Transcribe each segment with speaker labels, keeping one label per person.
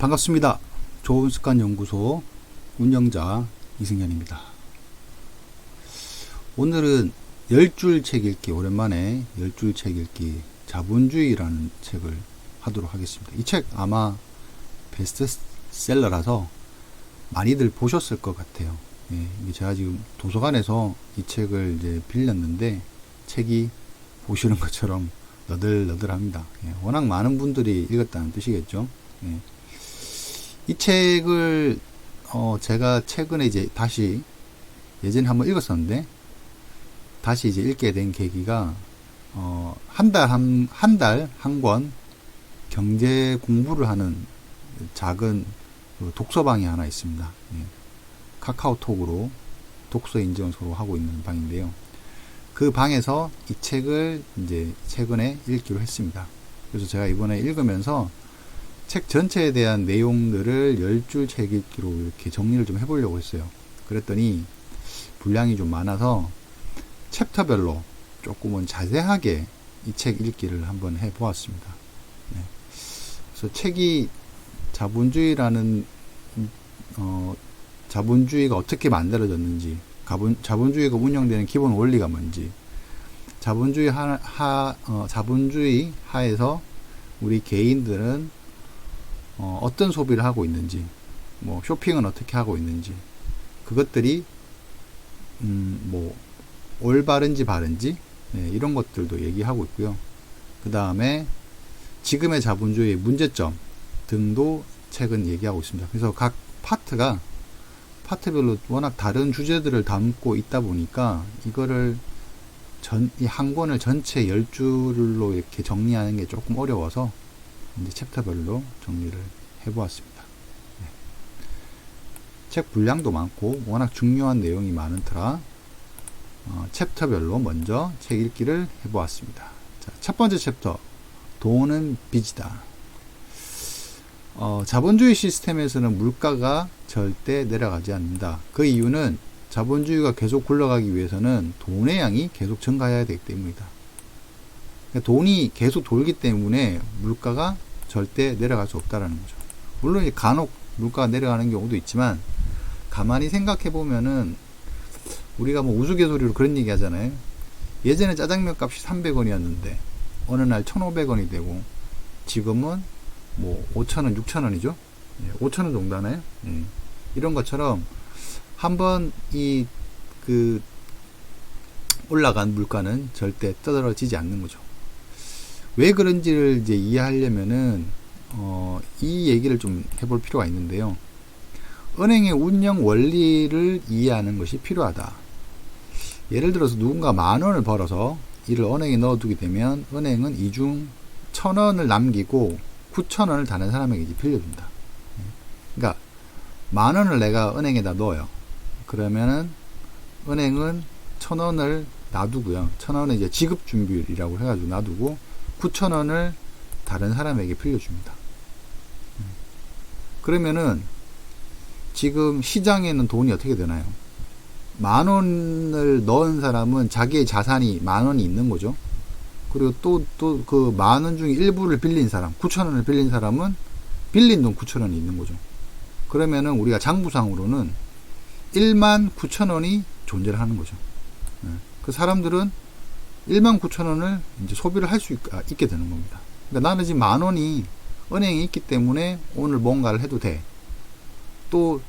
Speaker 1: 반갑습니다. 좋은습관연구소 운영자 이승현입니다. 오늘은 10줄 책 읽기, 오랜만에 10줄 책 읽기 자본주의라는 책을 하도록 하겠습니다. 이 책 아마 베스트셀러라서 많이들 보셨을 것 같아요. 이게 제가 지금 도서관에서 이 책을 이제 빌렸는데 책이 보시는 것처럼 너덜너덜합니다. 워낙 많은 분들이 읽었다는 뜻이겠죠. 이 책을 제가 최근에 이제 다시 예전에 한번 읽었었는데 다시 이제 읽게 된 계기가 한 달 한 권 경제 공부를 하는 작은 독서방이 하나 있습니다. 카카오톡으로 독서 인증을 서로 하고 있는 방인데요. 그 방에서 이 책을 이제 최근에 읽기로 했습니다. 그래서 제가 이번에 읽으면서 책 전체에 대한 내용들을 10줄 책 읽기로 이렇게 정리를 좀 해보려고 했어요. 그랬더니 분량이 좀 많아서 챕터별로 조금은 자세하게 이 책 읽기를 한번 해보았습니다. 그래서 책이 자본주의라는 자본주의가 어떻게 만들어졌는지, 자본주의가 운영되는 기본 원리가 뭔지, 자본주의 하에서 우리 개인들은 어떤 소비를 하고 있는지, 뭐 쇼핑은 어떻게 하고 있는지, 그것들이 올바른지 바른지 이런 것들도 얘기하고 있고요. 그 다음에 지금의 자본주의의 문제점 등도 책은 얘기하고 있습니다. 그래서 각 파트별로 워낙 다른 주제들을 담고 있다 보니까 이거를 이 한 권을 전체 10줄로 이렇게 정리하는 게 조금 어려워서 이제 챕터별로 정리를 해보았습니다. 책 분량도 많고 워낙 중요한 내용이 많은 터라 챕터별로 먼저 책 읽기를 해보았습니다. 자, 첫 번째 챕터, 돈은 빚이다. 자본주의 시스템에서는 물가가 절대 내려가지 않는다. 그 이유는 자본주의가 계속 굴러가기 위해서는 돈의 양이 계속 증가해야 되기 때문이다. 그러니까 돈이 계속 돌기 때문에 물가가 절대 내려갈 수 없다라는 거죠. 물론 간혹 물가가 내려가는 경우도 있지만 가만히 생각해 보면은 우리가 뭐 우스갯소리로 그런 얘기 하잖아요. 예전에 짜장면 값이 300원이었는데 어느 날 1,500원이 되고 지금은 뭐 5,000원, 6,000원이죠. 5,000원 정도 하나요? 이런 것처럼 한번 올라간 물가는 절대 떨어지지 않는 거죠. 왜 그런지를 이제 이해하려면은 이 얘기를 좀 해볼 필요가 있는데요. 은행의 운영 원리를 이해하는 것이 필요하다. 예를 들어서 누군가 10,000원을 벌어서 이를 은행에 넣어두게 되면 은행은 이 중 1,000원을 남기고 9,000원을 다른 사람에게 이제 빌려준다. 그러니까 10,000원을 내가 은행에다 넣어요. 그러면은 은행은 1,000원을 놔두고요. 1,000원은 이제 지급 준비율이라고 해가지고 놔두고 9,000원을 다른 사람에게 빌려줍니다. 그러면은 지금 시장에는 돈이 어떻게 되나요? 10,000원을 넣은 사람은 자기의 자산이 10,000원이 있는 거죠. 그리고 또 그 10,000원 중에 일부를 빌린 사람, 9,000원을 빌린 사람은 빌린 돈 9,000원이 있는 거죠. 그러면은 우리가 장부상으로는 19,000원이 존재를 하는 거죠. 그 사람들은 19,000원을 이제 소비를 할 수 있게 되는 겁니다. 그러니까 나는 지금 10,000원이 은행에 있기 때문에 오늘 뭔가를 해도 돼. 또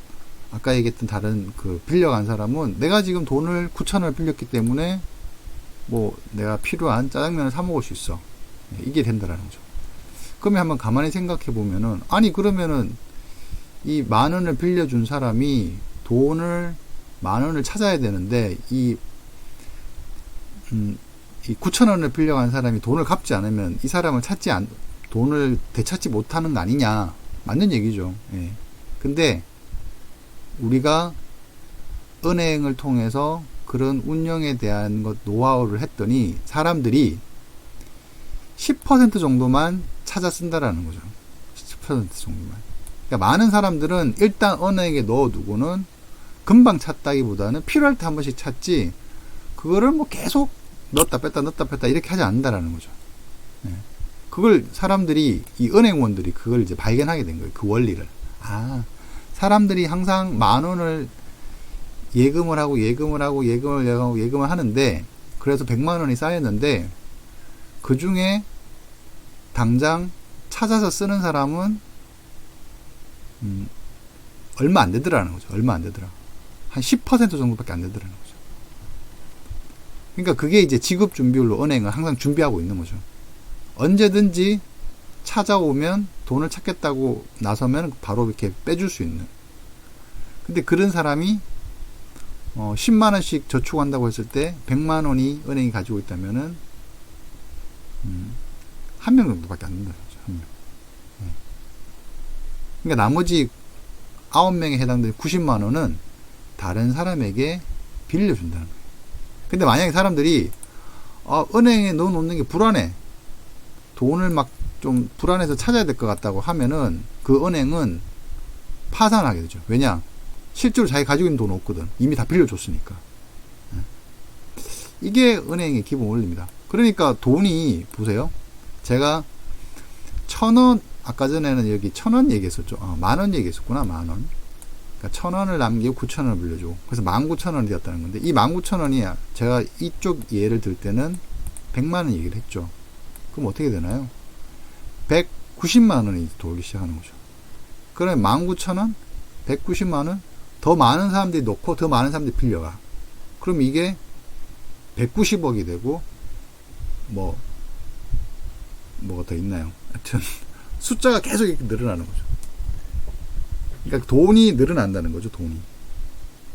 Speaker 1: 아까 얘기했던 다른 빌려간 사람은 내가 지금 돈을 9,000원을 빌렸기 때문에 뭐 내가 필요한 짜장면을 사 먹을 수 있어. 이게 된다라는 거죠. 그러면 한번 가만히 생각해 보면은 아니 그러면은 이 10,000원을 빌려준 사람이 돈을 10,000원을 찾아야 되는데 이 9,000원을 빌려간 사람이 돈을 갚지 않으면 이 사람을 돈을 되찾지 못하는 거 아니냐. 맞는 얘기죠. 근데 우리가 은행을 통해서 그런 운영에 대한 노하우를 했더니 사람들이 10% 정도만 찾아 쓴다라는 거죠. 10% 정도만. 그러니까 많은 사람들은 일단 은행에 넣어두고는 금방 찾다기보다는 필요할 때 한 번씩 찾지 그거를 뭐 계속 넣었다 뺐다 이렇게 하지 않는다라는 거죠. 그걸 사람들이, 이 은행원들이 그걸 이제 발견하게 된 거예요. 그 원리를. 아, 사람들이 항상 10,000원을 예금을 하고 예금을 하는데, 그래서 100만원이 쌓였는데, 그 중에 당장 찾아서 쓰는 사람은 얼마 안 되더라는 거죠. 얼마 안 되더라. 한 10% 정도밖에 안 되더라는 거죠. 그러니까 그게 이제 지급 준비율로 은행은 항상 준비하고 있는 거죠. 언제든지 찾아오면 돈을 찾겠다고 나서면 바로 이렇게 빼줄 수 있는. 근데 그런 사람이 10만원씩 저축한다고 했을 때 100만원이 은행이 가지고 있다면은 한 명 정도밖에 안 된다는 거죠. 한 명. 그러니까 나머지 9명에 해당되는 90만원은 다른 사람에게 빌려준다는 거예요. 근데 만약에 사람들이 은행에 넣어놓는 게 불안해, 돈을 막 좀 불안해서 찾아야 될 것 같다고 하면은 그 은행은 파산하게 되죠. 왜냐? 실제로 자기 가지고 있는 돈 없거든. 이미 다 빌려줬으니까. 이게 은행의 기본 원리입니다. 그러니까 돈이, 보세요. 제가 1,000원, 아까 전에는 여기 1,000원 얘기했었죠. 10,000원 얘기했었구나. 10,000원. 그러니까 1,000원을 남기고 9,000원을 빌려주고, 그래서 19,000원이 되었다는 건데, 이 19,000원이 제가 이쪽 예를 들 때는 100만원 얘기를 했죠. 그럼 어떻게 되나요? 190만원이 돌기 시작하는 거죠. 그러면 19,000원, 190만원, 더 많은 사람들이 놓고 더 많은 사람들이 빌려가. 그럼 이게 190억이 되고, 뭐가 더 있나요? 하여튼 숫자가 계속 이렇게 늘어나는 거죠. 그러니까 돈이 늘어난다는 거죠. 돈이.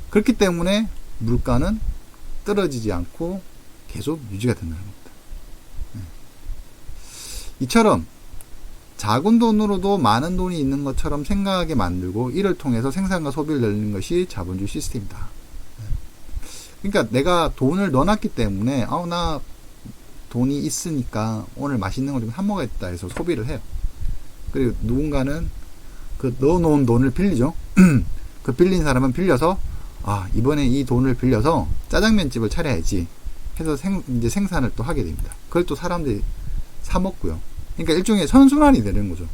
Speaker 1: 그렇기 때문에 물가는 떨어지지 않고 계속 유지가 된다는 겁니다. 이처럼 작은 돈으로도 많은 돈이 있는 것처럼 생각하게 만들고, 이를 통해서 생산과 소비를 늘리는 것이 자본주의 시스템이다. 그러니까 내가 돈을 넣어놨기 때문에 나 돈이 있으니까 오늘 맛있는 거 좀 사 먹어야겠다 해서 소비를 해요. 그리고 누군가는 그 넣어놓은 돈을 빌리죠. 그 빌린 사람은 빌려서 이번에 이 돈을 빌려서 짜장면집을 차려야지 해서 이제 생산을 또 하게 됩니다. 그걸 또 사람들이 사 먹고요. 그러니까 일종의 선순환이 되는 거죠.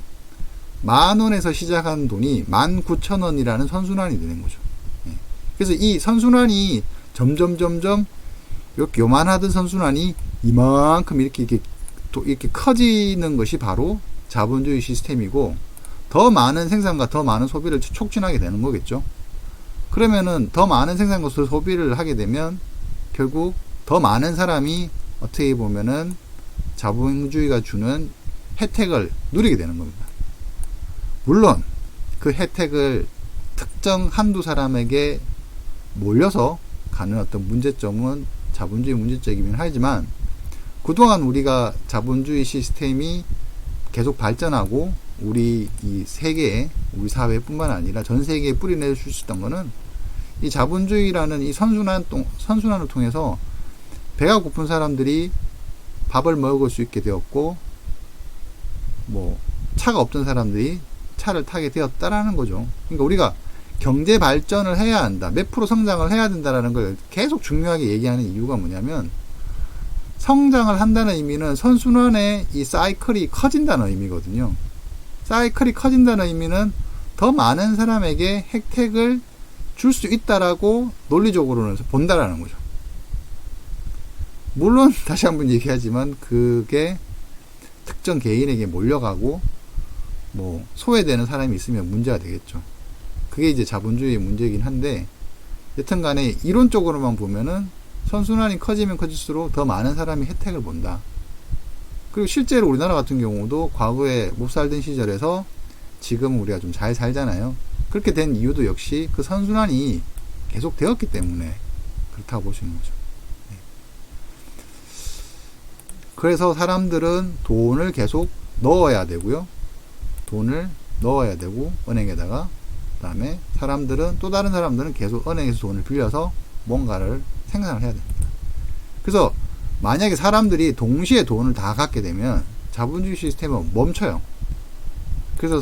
Speaker 1: 10,000원에서 시작한 돈이 19,000원이라는 선순환이 되는 거죠. 그래서 이 선순환이 점점 이렇게 요만하던 선순환이 이만큼 이렇게 커지는 것이 바로 자본주의 시스템이고, 더 많은 생산과 더 많은 소비를 촉진하게 되는 거겠죠. 그러면은 더 많은 생산과 소비를 하게 되면 결국 더 많은 사람이 어떻게 보면은 자본주의가 주는 혜택을 누리게 되는 겁니다. 물론 그 혜택을 특정 한두 사람에게 몰려서 가는 어떤 문제점은 자본주의 문제점이긴 하지만, 그동안 우리가 자본주의 시스템이 계속 발전하고 우리 이 세계에, 우리 사회뿐만 아니라 전 세계에 뿌리내릴 수 있었던 거는 이 자본주의라는 이 선순환을 통해서 배가 고픈 사람들이 밥을 먹을 수 있게 되었고, 차가 없던 사람들이 차를 타게 되었다라는 거죠. 그러니까 우리가 경제 발전을 해야 한다, 몇 프로 성장을 해야 된다라는 걸 계속 중요하게 얘기하는 이유가 뭐냐면, 성장을 한다는 의미는 선순환의 이 사이클이 커진다는 의미거든요. 사이클이 커진다는 의미는 더 많은 사람에게 혜택을 줄 수 있다라고 논리적으로는 본다라는 거죠. 물론 다시 한번 얘기하지만 그게 특정 개인에게 몰려가고 소외되는 사람이 있으면 문제가 되겠죠. 그게 이제 자본주의의 문제이긴 한데, 여튼 간에 이론적으로만 보면은 선순환이 커지면 커질수록 더 많은 사람이 혜택을 본다. 그리고 실제로 우리나라 같은 경우도 과거에 못 살던 시절에서 지금 우리가 좀 잘 살잖아요. 그렇게 된 이유도 역시 그 선순환이 계속 되었기 때문에 그렇다고 보시는 거죠. 그래서 사람들은 돈을 계속 넣어야 되고요. 돈을 넣어야 되고, 은행에다가. 그 다음에 또 다른 사람들은 계속 은행에서 돈을 빌려서 뭔가를 생산을 해야 됩니다. 그래서 만약에 사람들이 동시에 돈을 다 갖게 되면 자본주의 시스템은 멈춰요. 그래서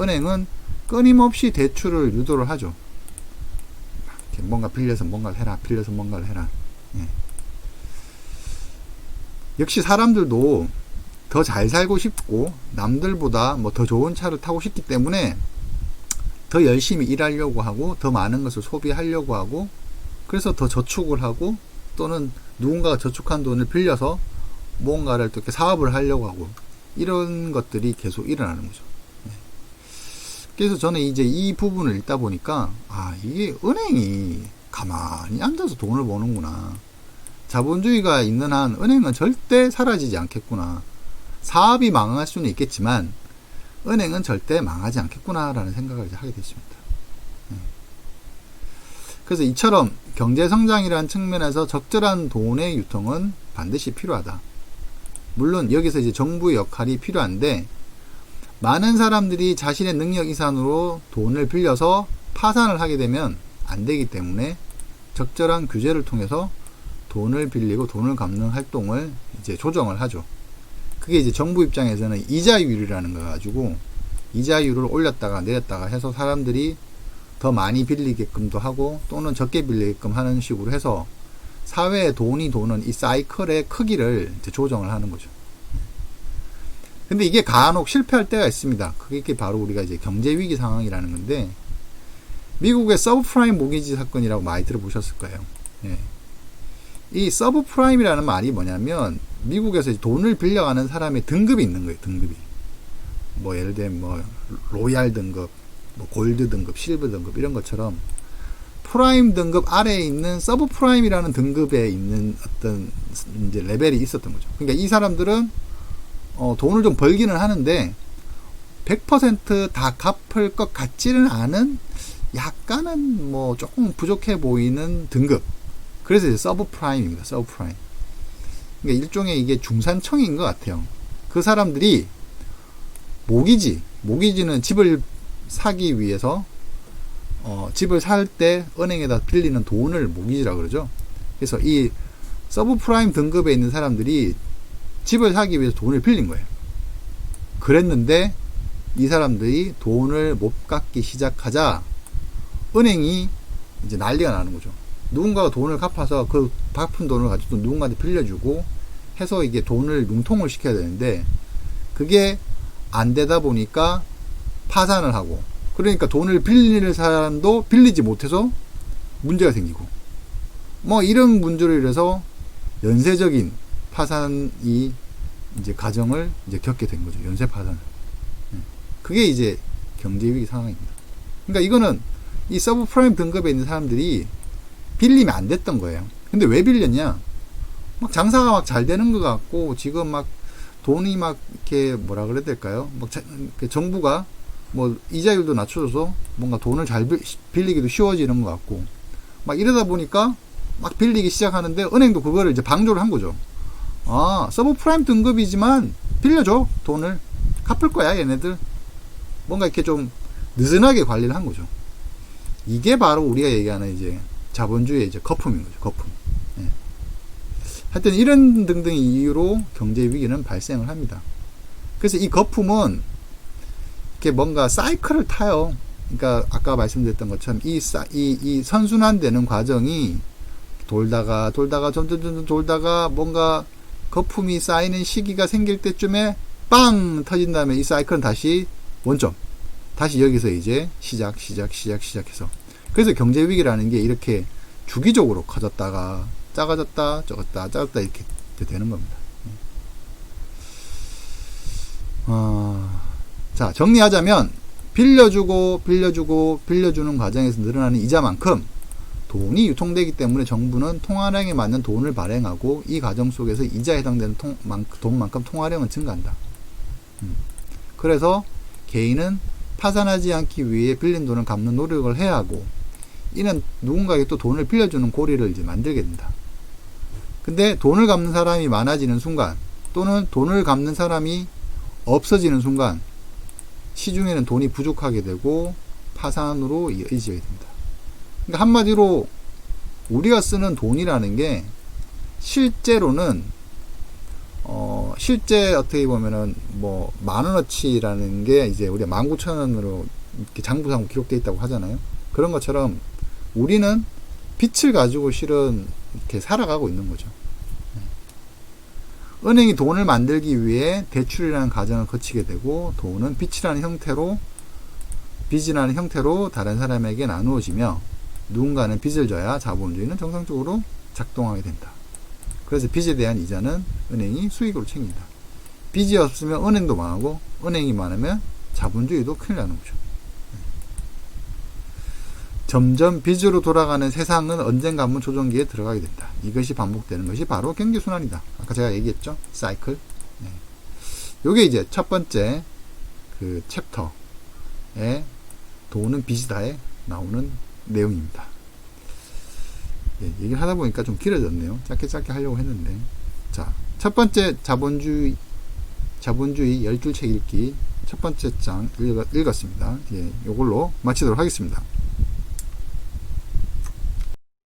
Speaker 1: 은행은 끊임없이 대출을 유도를 하죠. 뭔가 빌려서 뭔가를 해라, 빌려서 뭔가를 해라. 역시 사람들도 더 잘 살고 싶고 남들보다 뭐 더 좋은 차를 타고 싶기 때문에 더 열심히 일하려고 하고 더 많은 것을 소비하려고 하고 그래서 더 저축을 하고 또는 누군가가 저축한 돈을 빌려서 뭔가를 또 이렇게 사업을 하려고 하고 이런 것들이 계속 일어나는 거죠. 그래서 저는 이제 이 부분을 읽다 보니까 이게 은행이 가만히 앉아서 돈을 버는구나. 자본주의가 있는 한 은행은 절대 사라지지 않겠구나. 사업이 망할 수는 있겠지만 은행은 절대 망하지 않겠구나라는 생각을 이제 하게 됐습니다. 그래서 이처럼 경제성장이라는 측면에서 적절한 돈의 유통은 반드시 필요하다. 물론 여기서 이제 정부의 역할이 필요한데 많은 사람들이 자신의 능력 이상으로 돈을 빌려서 파산을 하게 되면 안 되기 때문에 적절한 규제를 통해서 돈을 빌리고 돈을 갚는 활동을 이제 조정을 하죠. 그게 이제 정부 입장에서는 이자율이라는 거 가지고 이자율을 올렸다가 내렸다가 해서 사람들이 더 많이 빌리게끔도 하고 또는 적게 빌리게끔 하는 식으로 해서 사회에 돈이 도는 이 사이클의 크기를 이제 조정을 하는 거죠. 근데 이게 간혹 실패할 때가 있습니다. 그게 바로 우리가 이제 경제위기 상황이라는 건데 미국의 서브프라임 모기지 사건이라고 많이 들어보셨을 거예요. 이 서브프라임이라는 말이 뭐냐면 미국에서 돈을 빌려가는 사람의 등급이 있는 거예요. 등급이 뭐 예를 들면 뭐 로얄 등급, 뭐 골드 등급, 실버 등급 이런 것처럼 프라임 등급 아래에 있는 서브프라임이라는 등급에 있는 어떤 이제 레벨이 있었던 거죠. 그러니까 이 사람들은 돈을 좀 벌기는 하는데 100% 다 갚을 것 같지는 않은 약간은 뭐 조금 부족해 보이는 등급. 그래서 이제 서브프라임입니다. 서브프라임. 그러니까 일종의 이게 중산층인 것 같아요. 그 사람들이 모기지는 집을 사기 위해서 집을 살 때 은행에다 빌리는 돈을 모기지라고 그러죠. 그래서 이 서브프라임 등급에 있는 사람들이 집을 사기 위해서 돈을 빌린 거예요. 그랬는데 이 사람들이 돈을 못 갚기 시작하자 은행이 이제 난리가 나는 거죠. 누군가가 돈을 갚아서 그 갚은 돈을 가지고 누군가한테 빌려주고 해서 이게 돈을 융통을 시켜야 되는데 그게 안 되다 보니까 파산을 하고 그러니까 돈을 빌리는 사람도 빌리지 못해서 문제가 생기고 뭐 이런 문제로 인해서 연쇄적인 파산이 이제 가정을 이제 겪게 된 거죠. 연쇄 파산을. 그게 이제 경제위기 상황입니다. 그러니까 이거는 이 서브프라임 등급에 있는 사람들이 빌리면 안 됐던 거예요. 근데 왜 빌렸냐? 막 장사가 막 잘 되는 것 같고 지금 막 돈이 막 이렇게 뭐라 그래야 될까요? 막 정부가 뭐 이자율도 낮춰줘서 뭔가 돈을 잘 빌리기도 쉬워지는 것 같고 막 이러다 보니까 막 빌리기 시작하는데 은행도 그거를 이제 방조를 한 거죠. 서브프라임 등급이지만 빌려줘. 돈을 갚을 거야 얘네들. 뭔가 이렇게 좀 느슨하게 관리를 한 거죠. 이게 바로 우리가 얘기하는 이제 자본주의의 이제 거품인 거죠. 거품. 하여튼 이런 등등의 이유로 경제 위기는 발생을 합니다. 그래서 이 거품은 이렇게 뭔가 사이클을 타요. 그러니까 아까 말씀드렸던 것처럼 이 선순환되는 과정이 돌다가 점점 돌다가 뭔가 거품이 쌓이는 시기가 생길 때쯤에 빵 터진 다음에 이 사이클은 다시 원점. 다시 여기서 이제 시작해서. 그래서 경제 위기라는 게 이렇게 주기적으로 커졌다가 작아졌다 이렇게 되는 겁니다. 자, 정리하자면 빌려주는 과정에서 늘어나는 이자만큼 돈이 유통되기 때문에 정부는 통화량에 맞는 돈을 발행하고 이 과정 속에서 이자에 해당되는 돈만큼 통화량은 증가한다. 그래서 개인은 파산하지 않기 위해 빌린 돈을 갚는 노력을 해야 하고 이는 누군가에게 또 돈을 빌려주는 고리를 이제 만들게 된다. 근데 돈을 갚는 사람이 많아지는 순간 또는 돈을 갚는 사람이 없어지는 순간 시중에는 돈이 부족하게 되고 파산으로 이어지게 됩니다. 그러니까 한마디로 우리가 쓰는 돈이라는 게 실제로는 실제 어떻게 보면은 뭐 만원어치라는 게 이제 우리가 19,000원으로 이렇게 장부상으로 기록되어 있다고 하잖아요. 그런 것처럼 우리는 빛을 가지고 실은 이렇게 살아가고 있는 거죠. 은행이 돈을 만들기 위해 대출이라는 과정을 거치게 되고 돈은 빚이라는 형태로 다른 사람에게 나누어지며 누군가는 빚을 져야 자본주의는 정상적으로 작동하게 된다. 그래서 빚에 대한 이자는 은행이 수익으로 챙긴다. 빚이 없으면 은행도 망하고 은행이 많으면 자본주의도 큰일 나는 거죠. 점점 빚으로 돌아가는 세상은 언젠가 한번 조정기에 들어가게 된다. 이것이 반복되는 것이 바로 경제순환이다. 아까 제가 얘기했죠? 사이클. 요게 이제 첫 번째 그 챕터에 돈은 빚이다에 나오는 내용입니다. 얘기를 하다 보니까 좀 길어졌네요. 짧게 하려고 했는데. 자, 첫 번째 자본주의 10줄 책 읽기 첫 번째 장 읽었습니다. 요걸로 마치도록 하겠습니다.